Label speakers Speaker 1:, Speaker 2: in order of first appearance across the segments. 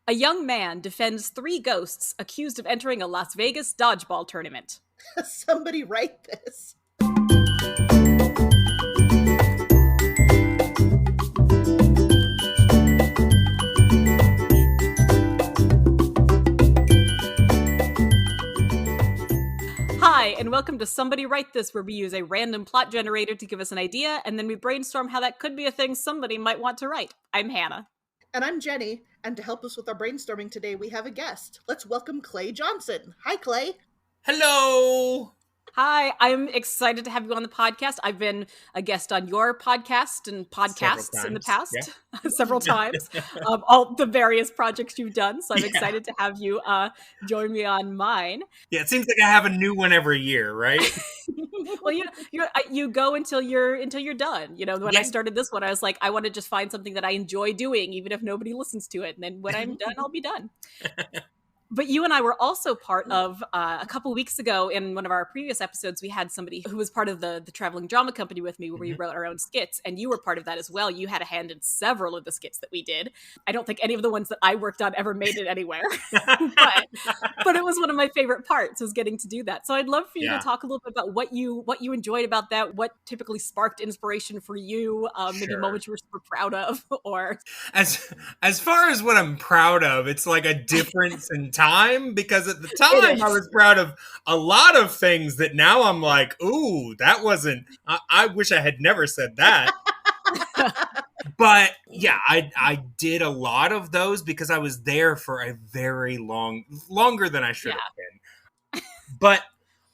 Speaker 1: A young man defends three ghosts accused of entering a Las Vegas dodgeball tournament.
Speaker 2: Somebody write this.
Speaker 1: Hi, and welcome to Somebody Write This, where we use a random plot generator to give us an idea, and then we brainstorm how that could be a thing somebody might want to write. I'm Hannah.
Speaker 2: And I'm Jenny, and to help us with our brainstorming today, we have a guest. Let's welcome Clay Johnson. Hi, Clay.
Speaker 3: Hello!
Speaker 1: Hi, I'm excited to have you on the podcast. I've been a guest on your podcast and podcasts in the past, several times, all the various projects you've done. So I'm excited to have you join me on mine.
Speaker 3: Yeah, it seems like I have a new one every year, right?
Speaker 1: Well, you go until you're done. You know, when I started this one, I was like, I want to just find something that I enjoy doing, even if nobody listens to it. And then when I'm done, I'll be done. But you and I were also part of, a couple weeks ago in one of our previous episodes, we had somebody who was part of the traveling drama company with me where we wrote our own skits. And you were part of that as well. You had a hand in several of the skits that we did. I don't think any of the ones that I worked on ever made it anywhere. but it was one of my favorite parts, was getting to do that. So I'd love for you to talk a little bit about what you enjoyed about that, what typically sparked inspiration for you, maybe moments you were super proud of, or...
Speaker 3: As far as what I'm proud of, it's like a difference in time, because at the time I was proud of a lot of things that now I'm like, ooh, that wasn't, I wish I had never said that. But yeah, I did a lot of those because I was there for a very longer than I should have been. But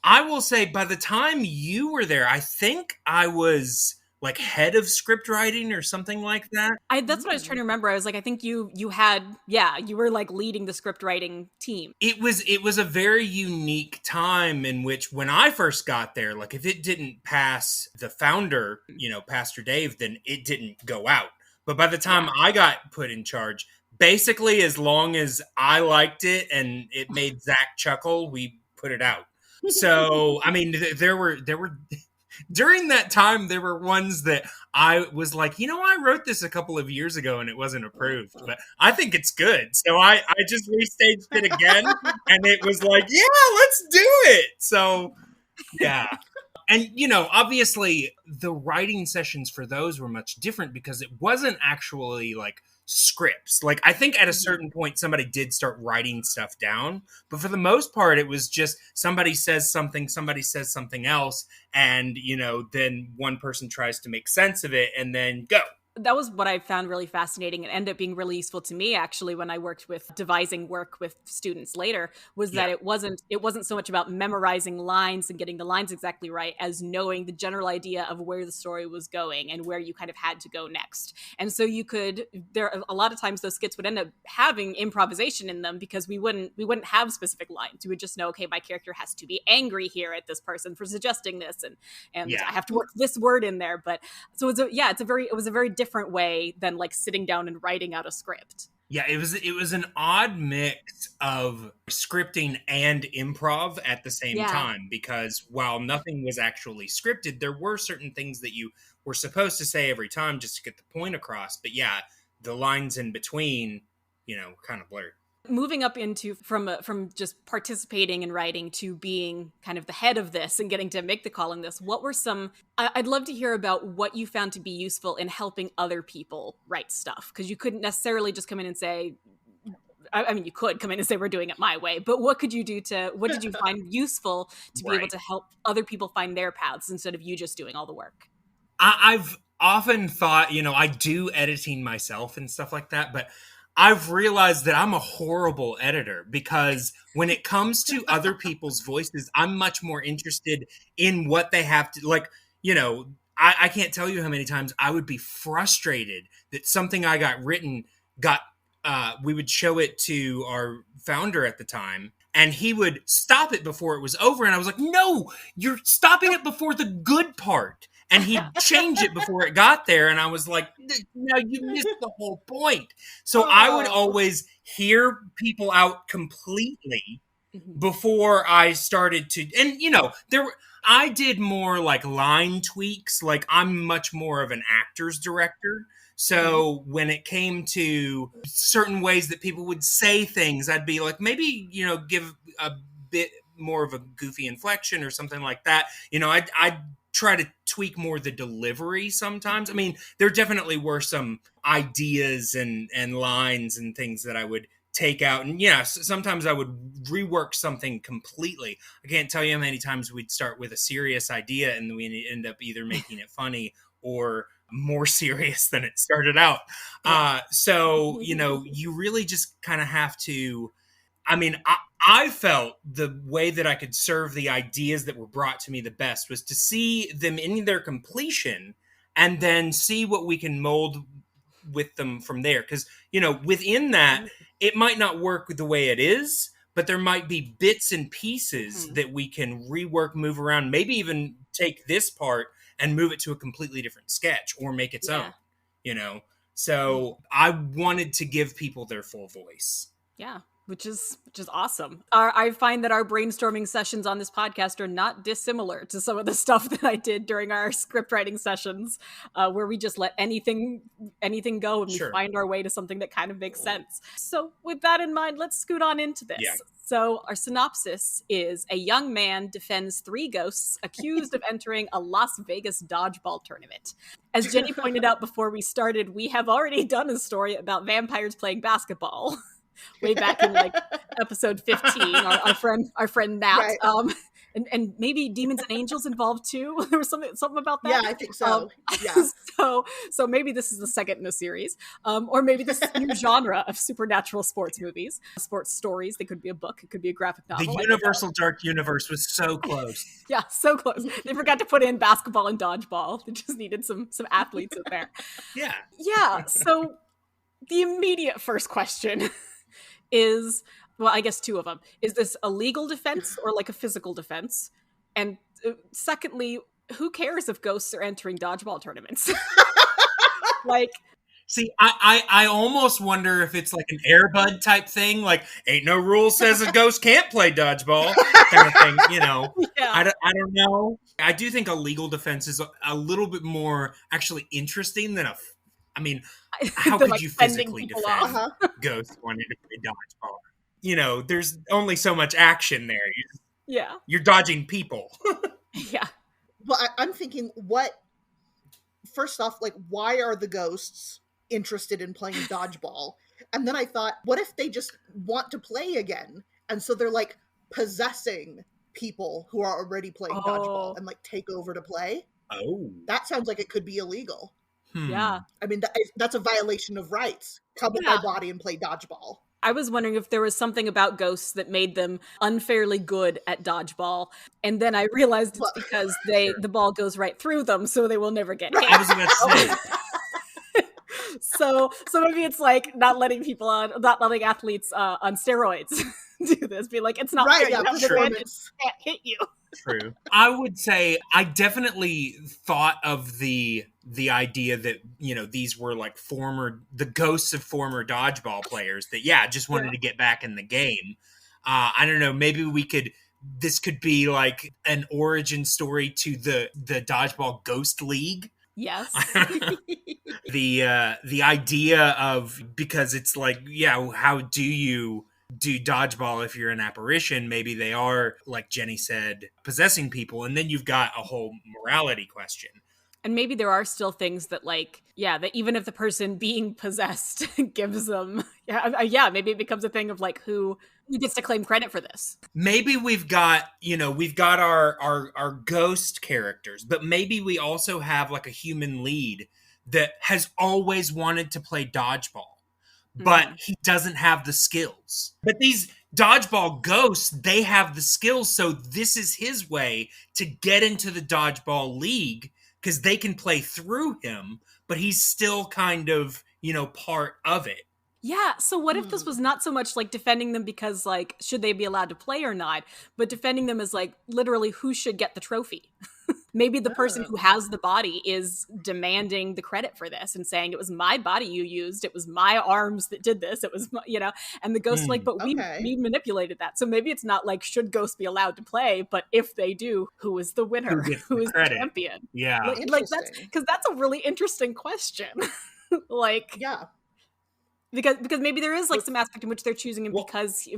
Speaker 3: I will say, by the time you were there, I think I was like head of script writing or something like that.
Speaker 1: That's what I was trying to remember. I was like, I think you were like leading the script writing team.
Speaker 3: It was a very unique time in which, when I first got there, like if it didn't pass the founder, Pastor Dave, then it didn't go out. But by the time I got put in charge, basically as long as I liked it and it made Zach chuckle, we put it out. So, I mean, there were during that time, there were ones that I was like, I wrote this a couple of years ago and it wasn't approved, but I think it's good. So I just restaged it again and it was like, yeah, let's do it. So, yeah. And, obviously the writing sessions for those were much different because it wasn't actually like scripts. Like, I think at a certain point somebody did start writing stuff down, but for the most part it was just somebody says something else, and then one person tries to make sense of it and then go.
Speaker 1: That was what I found really fascinating and ended up being really useful to me, actually, when I worked with devising work with students later, was that it wasn't so much about memorizing lines and getting the lines exactly right as knowing the general idea of where the story was going and where you kind of had to go next. And so a lot of times those skits would end up having improvisation in them because we wouldn't have specific lines. We would just know, okay, my character has to be angry here at this person for suggesting this, and I have to work this word in there. But so it was a very different way than like sitting down and writing out a script.
Speaker 3: Yeah, it was an odd mix of scripting and improv at the same time, because while nothing was actually scripted, there were certain things that you were supposed to say every time just to get the point across. But yeah, the lines in between, kind of blurred.
Speaker 1: Moving up into from just participating in writing to being kind of the head of this and getting to make the call on this, what were I'd love to hear about what you found to be useful in helping other people write stuff, because you couldn't necessarily just come in and say, I mean, you could come in and say, we're doing it my way, but what did you find useful to be able to help other people find their paths instead of you just doing all the work?
Speaker 3: I've often thought, I do editing myself and stuff like that, but I've realized that I'm a horrible editor, because when it comes to other people's voices, I'm much more interested in what they have to, like, I can't tell you how many times I would be frustrated that something I got written we would show it to our founder at the time, and he would stop it before it was over. And I was like, no, you're stopping it before the good part. And he'd change it before it got there. And I was like, no, you missed the whole point. So I would always hear people out completely before I started to, and I did more like line tweaks. Like, I'm much more of an actor's director. So when it came to certain ways that people would say things, I'd be like, maybe, give a bit more of a goofy inflection or something like that. I'd try to tweak more the delivery sometimes. I mean, there definitely were some ideas and lines and things that I would take out. And sometimes I would rework something completely. I can't tell you how many times we'd start with a serious idea and we end up either making it funny or more serious than it started out. So, you really just kind of have to, I mean, I felt the way that I could serve the ideas that were brought to me the best was to see them in their completion and then see what we can mold with them from there. Because, within that, it might not work the way it is, but there might be bits and pieces that we can rework, move around, maybe even take this part and move it to a completely different sketch or make its own, So I wanted to give people their full voice.
Speaker 1: Yeah. Which is awesome. I find that our brainstorming sessions on this podcast are not dissimilar to some of the stuff that I did during our script writing sessions, where we just let anything go and we find our way to something that kind of makes sense. So with that in mind, let's scoot on into this. Yeah. So our synopsis is: a young man defends 3 ghosts accused of entering a Las Vegas dodgeball tournament. As Jenny pointed out before we started, we have already done a story about vampires playing basketball. Way back in episode 15, our friend Nat, right. And maybe Demons and Angels involved too. There was something about that.
Speaker 2: Yeah, I think so.
Speaker 1: So maybe this is the second in the series, or maybe this is a new genre of supernatural sports movies, sports stories. They could be a book, it could be a graphic novel.
Speaker 3: The Universal Dark Universe was so close.
Speaker 1: Yeah, so close. They forgot to put in basketball and dodgeball. They just needed some athletes in there. Yeah. So the immediate first question is, well, I guess 2 of them. Is this a legal defense or like a physical defense? And secondly, who cares if ghosts are entering dodgeball tournaments?
Speaker 3: See, I almost wonder if it's like an Air Bud type thing, like ain't no rule says a ghost can't play dodgeball kind of thing, Yeah. I don't know. I do think a legal defense is a little bit more actually interesting than how could you physically defend ghosts wanting to play dodgeball? There's only so much action there. You're dodging people.
Speaker 1: Yeah.
Speaker 2: Well, I'm thinking, first off, why are the ghosts interested in playing dodgeball? And then I thought, what if they just want to play again? And so they're possessing people who are already playing dodgeball and take over to play?
Speaker 3: Oh.
Speaker 2: That sounds like it could be illegal.
Speaker 1: Yeah.
Speaker 2: I mean, that's a violation of rights. Come with my body and play dodgeball.
Speaker 1: I was wondering if there was something about ghosts that made them unfairly good at dodgeball. And then I realized it's because the ball goes right through them, so they will never get hit.
Speaker 3: I was about to say.
Speaker 1: So maybe it's not letting athletes on steroids do this. Be like, it's not fair. You have to win, it can't hit you.
Speaker 3: True. I would say I definitely thought of the idea that, these were the ghosts of former dodgeball players that, just wanted to get back in the game. I don't know, maybe this could be an origin story to the Dodgeball Ghost League.
Speaker 1: Yes.
Speaker 3: The idea of, because it's how do you do dodgeball if you're an apparition? Maybe they are, like Jenny said, possessing people, and then you've got a whole morality question.
Speaker 1: And maybe there are still things that that even if the person being possessed gives them maybe it becomes a thing of who gets to claim credit for this.
Speaker 3: Maybe we've got our ghost characters, but maybe we also have a human lead that has always wanted to play dodgeball, but he doesn't have the skills. But these dodgeball ghosts, they have the skills, so this is his way to get into the dodgeball league because they can play through him, but he's still kind of, part of it.
Speaker 1: Yeah, so what if this was not so much defending them because should they be allowed to play or not, but defending them as literally who should get the trophy? Maybe the person who has the body is demanding the credit for this and saying, it was my body you used, it was my arms that did this, it was and the ghost but we manipulated that. So maybe it's not should ghosts be allowed to play, but if they do, who is the winner? Who is the champion?
Speaker 3: Yeah.
Speaker 1: That's a really interesting question. Like,
Speaker 2: Yeah.
Speaker 1: because maybe there is like
Speaker 2: But-
Speaker 1: some aspect in which they're choosing him
Speaker 3: Well-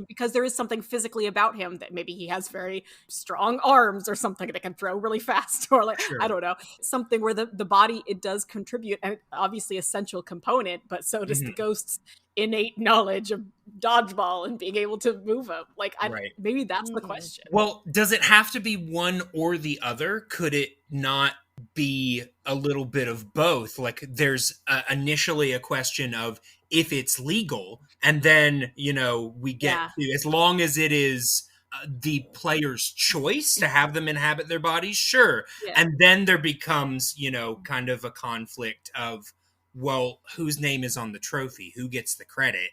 Speaker 1: because there is something physically about him that maybe he has very strong arms or something that can throw really fast, or like
Speaker 3: Sure.
Speaker 1: I don't know, something where the body, it does contribute, and obviously essential component, but so does the
Speaker 3: Mhm.
Speaker 1: ghost's innate knowledge of dodgeball and being able to move him. Like
Speaker 3: Right.
Speaker 1: maybe that's the
Speaker 2: Mhm.
Speaker 1: question.
Speaker 3: Well, does it have to be one or the other? Could it not be a little bit of both? Like there's initially a question of if it's legal, and then, we get
Speaker 1: Yeah.
Speaker 3: to, as long as it is the player's choice to have them inhabit their bodies, sure.
Speaker 1: Yeah.
Speaker 3: And then there becomes, kind of a conflict of, well, whose name is on the trophy? Who gets the credit?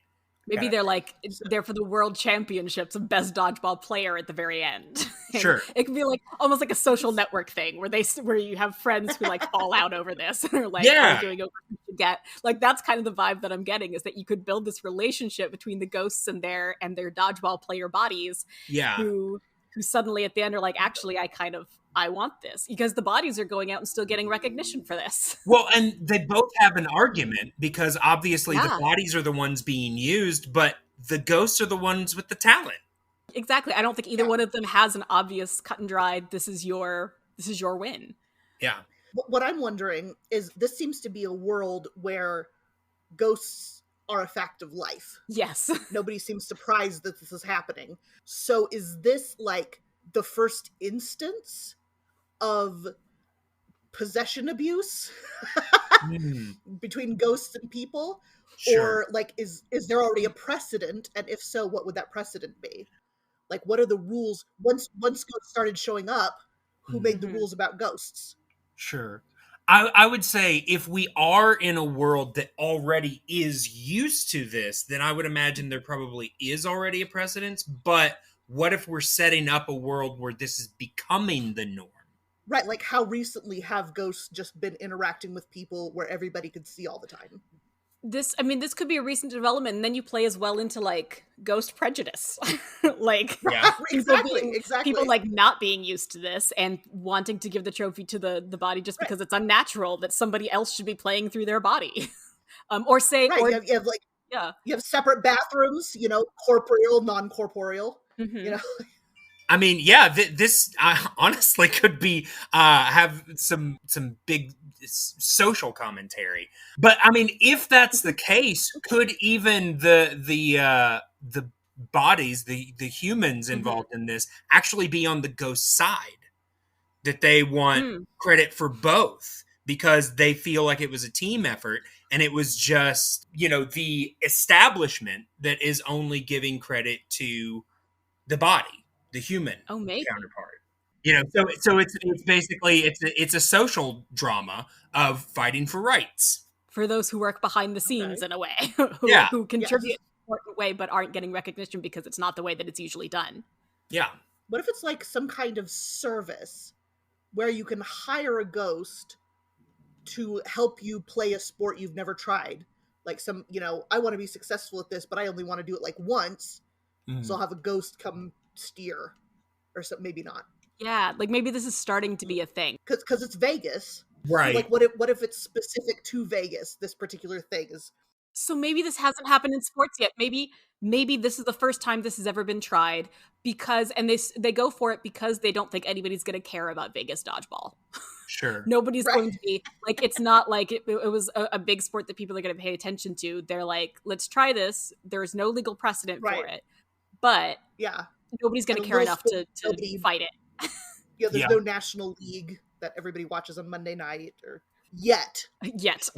Speaker 1: Maybe
Speaker 3: Kinda
Speaker 1: they're
Speaker 3: thing.
Speaker 1: like they're for the world championships of best dodgeball player at the very end. And
Speaker 3: Sure.
Speaker 1: it could be like almost like a social network thing where you have friends who like fall out over this and are like
Speaker 3: Yeah.
Speaker 1: arguing over who should get. Like that's kind of the vibe that I'm getting, is that you could build this relationship between the ghosts and their dodgeball player bodies,
Speaker 3: Yeah.
Speaker 1: who suddenly at the end are like, actually I want this, because the bodies are going out and still getting recognition for this.
Speaker 3: Well, and they both have an argument because obviously the
Speaker 1: Yeah.
Speaker 3: bodies are the ones being used, but the ghosts are the ones with the talent.
Speaker 1: Exactly. I don't think either
Speaker 2: Yeah.
Speaker 1: one of them has an obvious cut and dried, this is your win.
Speaker 3: Yeah.
Speaker 2: What I'm wondering is, this seems to be a world where ghosts are a fact of life.
Speaker 1: Yes.
Speaker 2: Nobody seems surprised that this is happening. So is this like the first instance of possession abuse
Speaker 3: Hmm.
Speaker 2: between ghosts and people?
Speaker 3: Sure.
Speaker 2: Or like is there already a precedent, and if so, what would that precedent be? Like, what are the rules once ghosts started showing up? Who made the
Speaker 1: Mhm.
Speaker 2: rules about ghosts?
Speaker 3: Sure. I would say if we are in a world that already is used to this, then I would imagine there probably is already a precedence. But what if we're setting up a world where this is becoming the norm?
Speaker 2: Right, like how recently have ghosts just been interacting with people where everybody could see all the time?
Speaker 1: This could be a recent development, and then you play as well into like ghost prejudice. Like
Speaker 3: Yeah.
Speaker 2: Exactly.
Speaker 1: people like not being used to this and wanting to give the trophy to the body just
Speaker 2: Right.
Speaker 1: because it's unnatural that somebody else should be playing through their body. Or say
Speaker 2: Right,
Speaker 1: or
Speaker 2: you have like
Speaker 1: yeah.
Speaker 2: you have separate bathrooms, corporeal, non-corporeal.
Speaker 1: Mhm.
Speaker 3: I mean, yeah, this honestly could be have some big social commentary. But I mean, if that's the case, could even the bodies, the humans involved in this, actually be on the ghost side? That they want
Speaker 1: Mm.
Speaker 3: credit for both because they feel like it was a team effort, and it was just the establishment that is only giving credit to the body, the human
Speaker 1: Oh, maybe.
Speaker 3: counterpart. So it's basically it's a social drama of fighting for rights.
Speaker 1: For those who work behind the scenes
Speaker 2: Okay.
Speaker 1: in a way,
Speaker 3: Yeah.
Speaker 1: who contribute
Speaker 2: Yes.
Speaker 1: in an important way but aren't getting recognition because it's not the way that it's usually done.
Speaker 3: Yeah.
Speaker 2: What if it's like some kind of service where you can hire a ghost to help you play a sport you've never tried? Like I want to be successful at this, but I only want to do it like once.
Speaker 3: Mhm.
Speaker 2: So I'll have a ghost come steer, or something. Maybe not,
Speaker 1: Yeah, like maybe this is starting to be a thing.
Speaker 2: because it's Vegas.
Speaker 3: Right.
Speaker 2: Like, what if it's specific to Vegas? This particular thing is
Speaker 1: So maybe this hasn't happened in sports yet. Maybe this is the first time this has ever been tried, because and they go for it because they don't think anybody's going to care about Vegas dodgeball.
Speaker 3: Sure.
Speaker 1: Nobody's
Speaker 2: Right.
Speaker 1: going to be like, it's not like it was a big sport that people are going to pay attention to. They're like, let's try this. There's no legal precedent for
Speaker 2: Right.
Speaker 1: it, but
Speaker 2: yeah.
Speaker 1: nobody's going to
Speaker 2: And a
Speaker 1: care
Speaker 2: little
Speaker 1: enough
Speaker 2: sport
Speaker 1: to
Speaker 2: nobody-
Speaker 1: fight it.
Speaker 2: There's
Speaker 3: Yeah.
Speaker 2: no national league that everybody watches on Monday night or yet.
Speaker 1: Yet.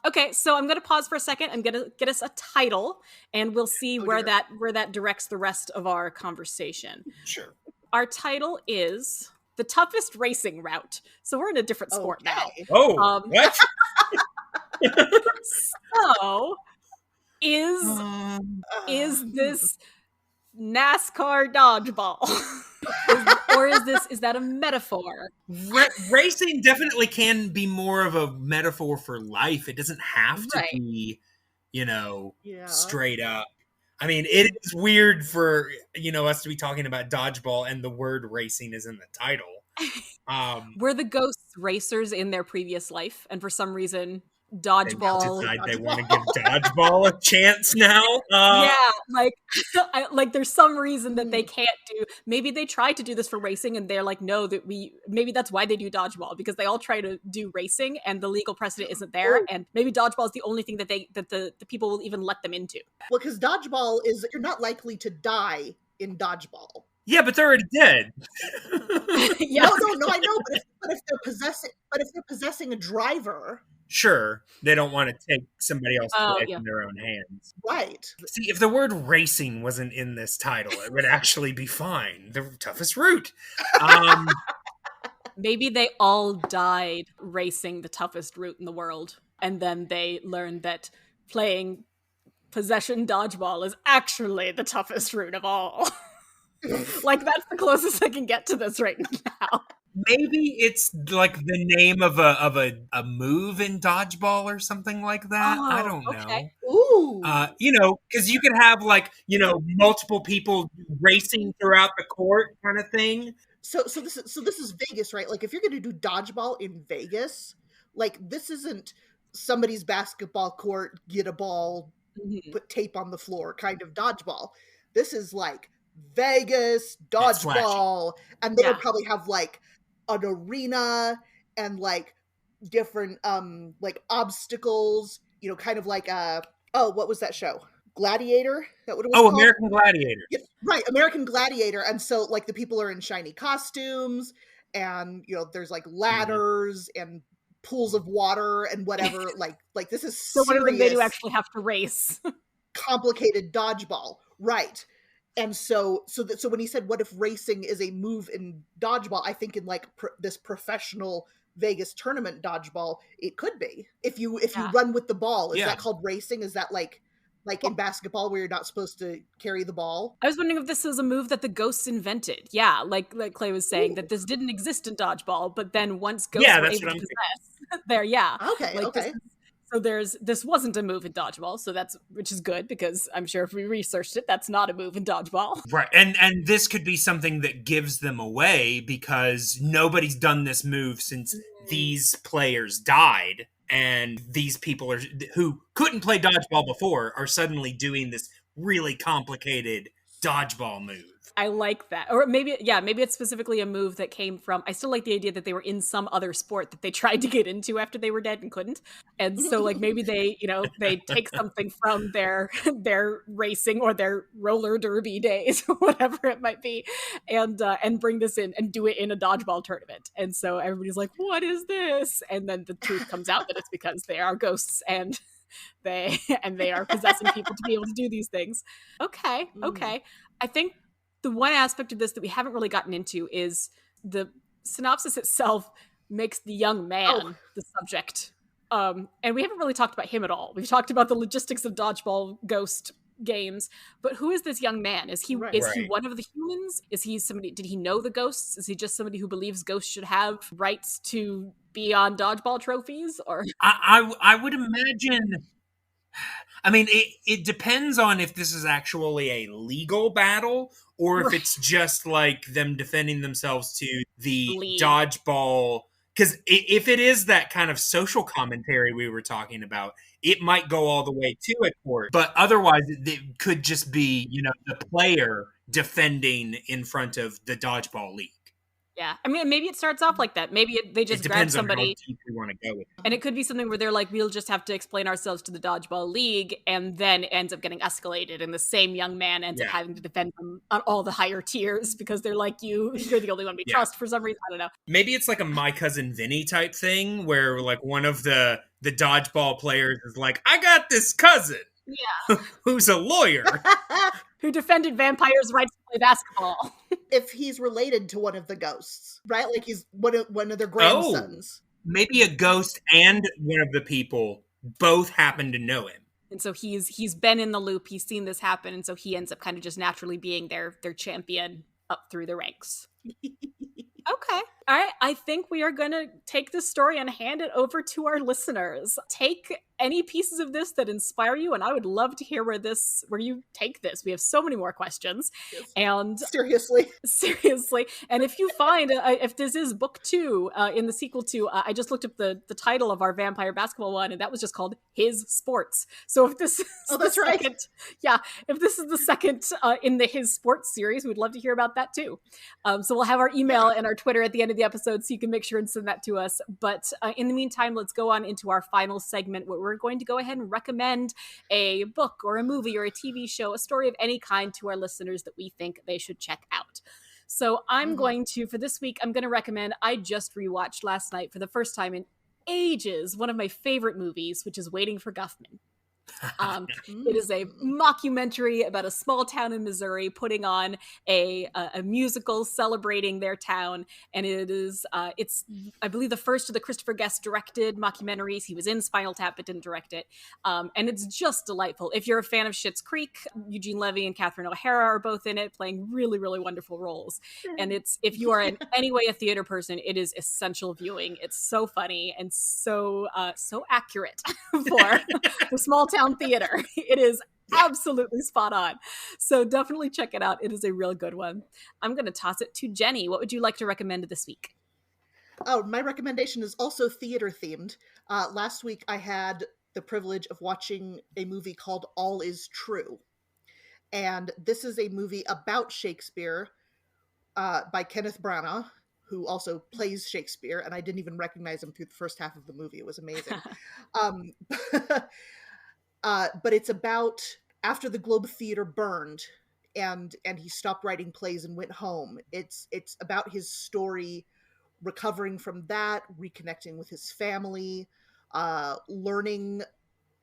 Speaker 1: Okay, so I'm going to pause for a second. I'm going to get us a title, and we'll see
Speaker 2: Oh,
Speaker 1: where
Speaker 2: dear.
Speaker 1: that directs the rest of our conversation.
Speaker 3: Sure.
Speaker 1: Our title is The Toughest Racing Route. So we're in a different sport now.
Speaker 2: Okay.
Speaker 3: Oh, what?
Speaker 1: So is
Speaker 2: Uh,
Speaker 1: this NASCAR dodgeball? Or is that a metaphor?
Speaker 3: Racing definitely can be more of a metaphor for life. It doesn't have to
Speaker 1: Right.
Speaker 3: be,
Speaker 2: yeah.
Speaker 3: straight up. I mean, it is weird for us to be talking about dodgeball and the word racing is in the title.
Speaker 1: Were the ghosts racers in their previous life, and for some reason dodgeball.
Speaker 3: Decide they want to give dodgeball a chance now.
Speaker 1: Yeah, like, like there's some reason that they can't do. Maybe they tried to do this for racing, and they're like, no, that maybe that's why they do dodgeball, because they all try to do racing, and the legal precedent isn't there, and maybe dodgeball is the only thing that the people will even let them into.
Speaker 2: Well, because dodgeball is, you're not likely to die in dodgeball.
Speaker 3: Yeah, but they're already dead.
Speaker 1: Yeah.
Speaker 2: No, I know, but if they're possessing a driver.
Speaker 3: Sure, they don't want to take somebody else's life
Speaker 1: yeah.
Speaker 3: in their own hands.
Speaker 2: Right.
Speaker 3: See, if the word racing wasn't in this title, it would actually be fine. The toughest route.
Speaker 1: Maybe they all died racing the toughest route in the world, and then they learned that playing possession dodgeball is actually the toughest route of all. Like, that's the closest I can get to this right now.
Speaker 3: Maybe it's like the name of a move in dodgeball or something like that. I don't know.
Speaker 2: Ooh.
Speaker 3: Because you could have multiple people racing throughout the court kind of thing.
Speaker 2: So this is Vegas, right? Like, if you're going to do dodgeball in Vegas, like, this isn't somebody's basketball court, get a ball, put tape on the floor kind of dodgeball. This is like Vegas dodgeball, and they would probably have like an arena and like different like obstacles, kind of like what was that show? Gladiator? That what it was called?
Speaker 3: American Gladiator.
Speaker 2: Yeah, right, American Gladiator. And so like the people are in shiny costumes, and there's like ladders and pools of water and whatever. like this is
Speaker 1: so one of them they do actually have to race.
Speaker 2: Complicated dodgeball, right? And so when he said, what if racing is a move in dodgeball, I think in like this professional Vegas tournament dodgeball, it could be. If you run with the ball, is that called racing? Is that like in basketball where you're not supposed to carry the ball?
Speaker 1: I was wondering if this was a move that the ghosts invented. Yeah, like Clay was saying, that this didn't exist in dodgeball, but then once ghosts were able to possess there,
Speaker 2: Okay,
Speaker 1: like,
Speaker 2: okay.
Speaker 1: So this wasn't a move in dodgeball, so which is good, because I'm sure if we researched it, that's not a move in dodgeball.
Speaker 3: Right, and this could be something that gives them away, because nobody's done this move since these players died, and these people who couldn't play dodgeball before are suddenly doing this really complicated dodgeball move.
Speaker 1: I like that. Or maybe it's specifically a move that came from, I still like the idea that they were in some other sport that they tried to get into after they were dead and couldn't. And so like maybe they, they take something from their racing or their roller derby days or whatever it might be, and bring this in and do it in a dodgeball tournament. And so everybody's like, what is this? And then the truth comes out that it's because they are ghosts and they are possessing people to be able to do these things. Okay. I think the one aspect of this that we haven't really gotten into is the synopsis itself makes the young man the subject. And we haven't really talked about him at all. We've talked about the logistics of dodgeball ghost games, but who is this young man? Is he one of the humans? Is he somebody, did he know the ghosts? Is he just somebody who believes ghosts should have rights to be on dodgeball trophies? Or
Speaker 3: I would imagine, I mean, it depends on if this is actually a legal battle or if it's just like them defending themselves to the dodgeball. Because if it is that kind of social commentary we were talking about, it might go all the way to a court. But otherwise, it could just be, the player defending in front of the dodgeball league.
Speaker 1: Yeah, I mean, maybe it starts off like that. Maybe they just grab somebody.
Speaker 3: On how deep we want to go with it.
Speaker 1: And it could be something where they're like, we'll just have to explain ourselves to the dodgeball league, and then it ends up getting escalated, and the same young man ends up having to defend them on all the higher tiers because they're like, you're the only one we trust for some reason. I don't know.
Speaker 3: Maybe it's like a My Cousin Vinny type thing where like one of the dodgeball players is like, I got this cousin.
Speaker 1: Yeah.
Speaker 3: Who's a lawyer.
Speaker 1: Who defended vampires' rights to play basketball.
Speaker 2: If he's related to one of the ghosts, right? Like he's one of their grandsons.
Speaker 3: Maybe a ghost and one of the people both happen to know him.
Speaker 1: And so he's been in the loop, he's seen this happen, and so he ends up kind of just naturally being their champion up through the ranks. Okay. All right, I think we are going to take this story and hand it over to our listeners. Take any pieces of this that inspire you, and I would love to hear where you take this. We have so many more questions,
Speaker 2: Yes.
Speaker 1: and
Speaker 2: Seriously.
Speaker 1: and if you find if this is book 2 in the sequel to I just looked up the title of our vampire basketball one, and that was just called His Sports. So if this is
Speaker 2: that's right.
Speaker 1: if this is the second in the His Sports series, we'd love to hear about that too. So we'll have our email and our Twitter at the end of the episode, so you can make sure and send that to us. But in the meantime, let's go on into our final segment, where we're going to go ahead and recommend a book or a movie or a TV show, a story of any kind to our listeners that we think they should check out. So I'm going to, for this week, I'm going to recommend, I just rewatched last night for the first time in ages, one of my favorite movies, which is Waiting for Guffman. It is a mockumentary about a small town in Missouri putting on a musical celebrating their town, and it is it's I believe the first of the Christopher Guest directed mockumentaries. He was in Spinal Tap but didn't direct it, and it's just delightful. If you're a fan of Schitt's Creek, Eugene Levy and Catherine O'Hara are both in it, playing really, really wonderful roles. And if you are in any way a theater person, it is essential viewing. It's so funny and so accurate for small town theater. It is absolutely spot on. So definitely check it out. It is a real good one. I'm going to toss it to Jenny. What would you like to recommend this week?
Speaker 2: Oh, my recommendation is also theater themed. Last week I had the privilege of watching a movie called All Is True. And this is a movie about Shakespeare by Kenneth Branagh, who also plays Shakespeare. And I didn't even recognize him through the first half of the movie. It was amazing. But it's about after the Globe Theater burned and he stopped writing plays and went home. It's about his story, recovering from that, reconnecting with his family, learning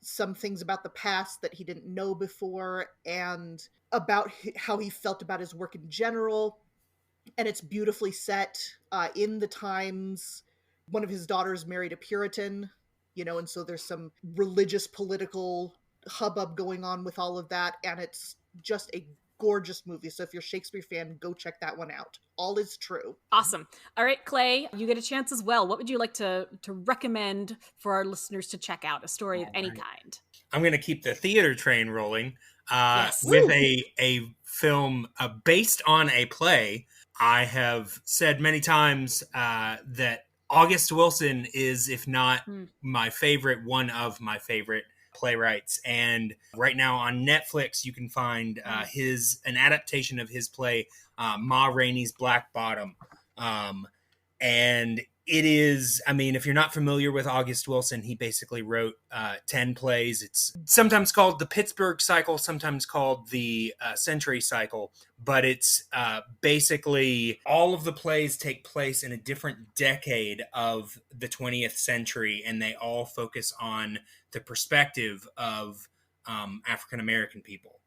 Speaker 2: some things about the past that he didn't know before, and about how he felt about his work in general. And it's beautifully set in the times. One of his daughters married a Puritan, and so there's some religious political hubbub going on with all of that, and it's just a gorgeous movie. So if you're a Shakespeare fan, go check that one out. All Is True.
Speaker 1: Awesome. All right, Clay, you get a chance as well. What would you like to recommend for our listeners to check out? A story of any kind.
Speaker 3: I'm going to keep the theater train rolling
Speaker 1: Yes.
Speaker 3: with a film based on a play. I have said many times that August Wilson is, if not my favorite, one of my favorite playwrights. And right now on Netflix, you can find an adaptation of his play, Ma Rainey's Black Bottom. And it is, if you're not familiar with August Wilson, he basically wrote 10 plays. It's sometimes called the Pittsburgh Cycle, sometimes called the Century Cycle, but it's basically all of the plays take place in a different decade of the 20th century, and they all focus on the perspective of African-American people.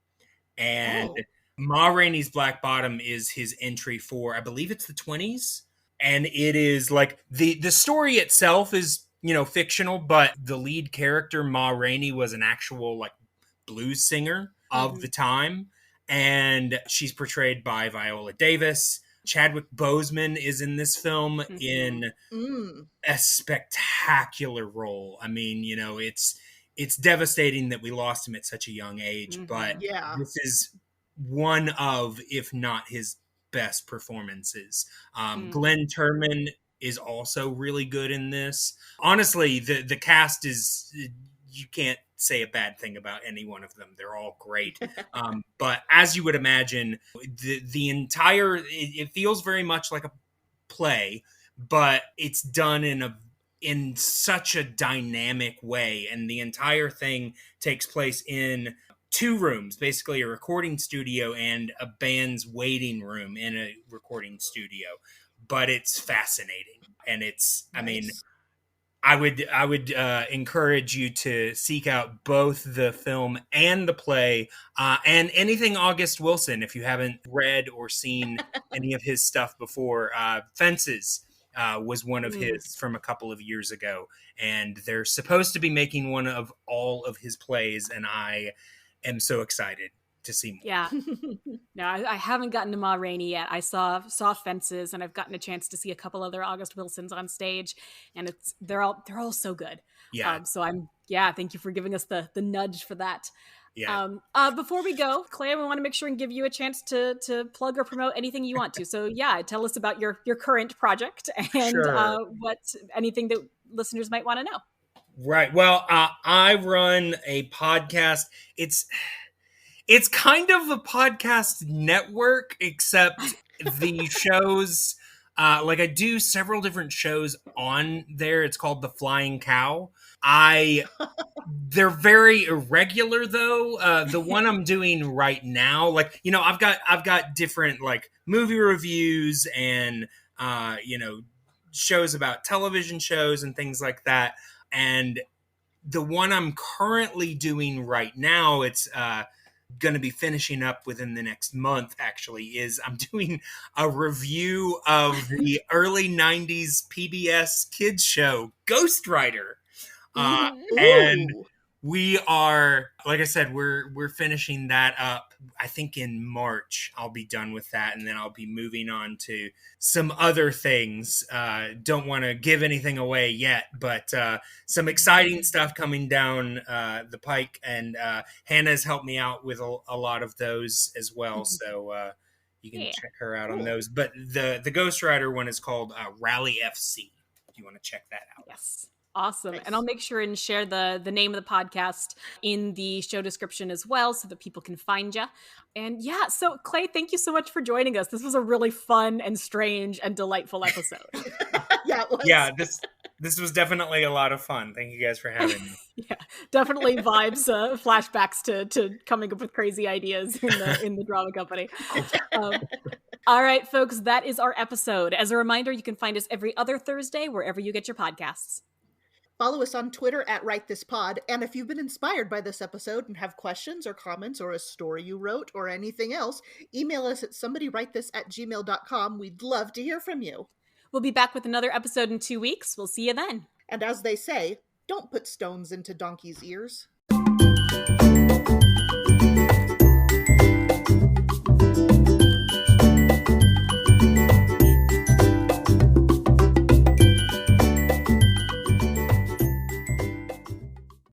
Speaker 3: And Ma Rainey's Black Bottom is his entry for, I believe it's the 20s. And it is like the story itself is, fictional, but the lead character, Ma Rainey, was an actual like blues singer of the time. And she's portrayed by Viola Davis. Chadwick Boseman is in this film in a spectacular role. It's devastating that we lost him at such a young age, but this is one of, if not his best performances. Glenn Turman is also really good in this. Honestly, the cast is, you can't say a bad thing about any one of them. They're all great. But as you would imagine, the entire, it feels very much like a play, but it's done in such a dynamic way, and the entire thing takes place in 2 rooms, basically a recording studio and a band's waiting room in a recording studio. But it's fascinating, and it's nice. I would encourage you to seek out both the film and the play, and anything August Wilson if you haven't read or seen any of his stuff before. Fences was one of his from a couple of years ago, and they're supposed to be making one of all of his plays, and I am so excited to see more.
Speaker 1: Yeah. No, I haven't gotten to Ma Rainey yet. I saw Fences, and I've gotten a chance to see a couple other August Wilsons on stage, and they're all so good.
Speaker 3: Yeah.
Speaker 1: Thank you for giving us the nudge for that.
Speaker 3: Yeah.
Speaker 1: Before we go, Clay, we want to make sure and give you a chance to plug or promote anything you want to. So yeah, tell us about your current project and
Speaker 3: Sure.
Speaker 1: what anything that listeners might want to know.
Speaker 3: Right. Well, I run a podcast. It's kind of a podcast network, except the shows, like I do several different shows on there. It's called The Flying Cow. They're very irregular though. The one I'm doing right now, like, I've got different like movie reviews and, shows about television shows and things like that. And the one I'm currently doing right now, it's, going to be finishing up within the next month, actually, is I'm doing a review of the early 90s PBS kids show, Ghost Rider. And we are, like I said, we're finishing that up. I think in March I'll be done with that, and then I'll be moving on to some other things. Don't want to give anything away yet, but some exciting stuff coming down the pike, and Hannah's helped me out with a lot of those as well. So you can check her out on those. But the Ghost Rider one is called Rally FC. If you want to check that out.
Speaker 1: Yes. Awesome.
Speaker 2: Nice.
Speaker 1: And I'll make sure and share the name of the podcast in the show description as well so that people can find you. And yeah, so Clay, thank you so much for joining us. This was a really fun and strange and delightful episode.
Speaker 2: Yeah, it was.
Speaker 3: Yeah, this was definitely a lot of fun. Thank you guys for having me.
Speaker 1: Yeah, definitely vibes, flashbacks to coming up with crazy ideas in the drama company. All right, folks, that is our episode. As a reminder, you can find us every other Thursday wherever you get your podcasts.
Speaker 2: Follow us on Twitter at WriteThisPod, and if you've been inspired by this episode and have questions or comments or a story you wrote or anything else, email us at somebodywritethis@gmail.com. We'd love to hear from you.
Speaker 1: We'll be back with another episode in 2 weeks. We'll see you then.
Speaker 2: And as they say, don't put stones into donkeys' ears.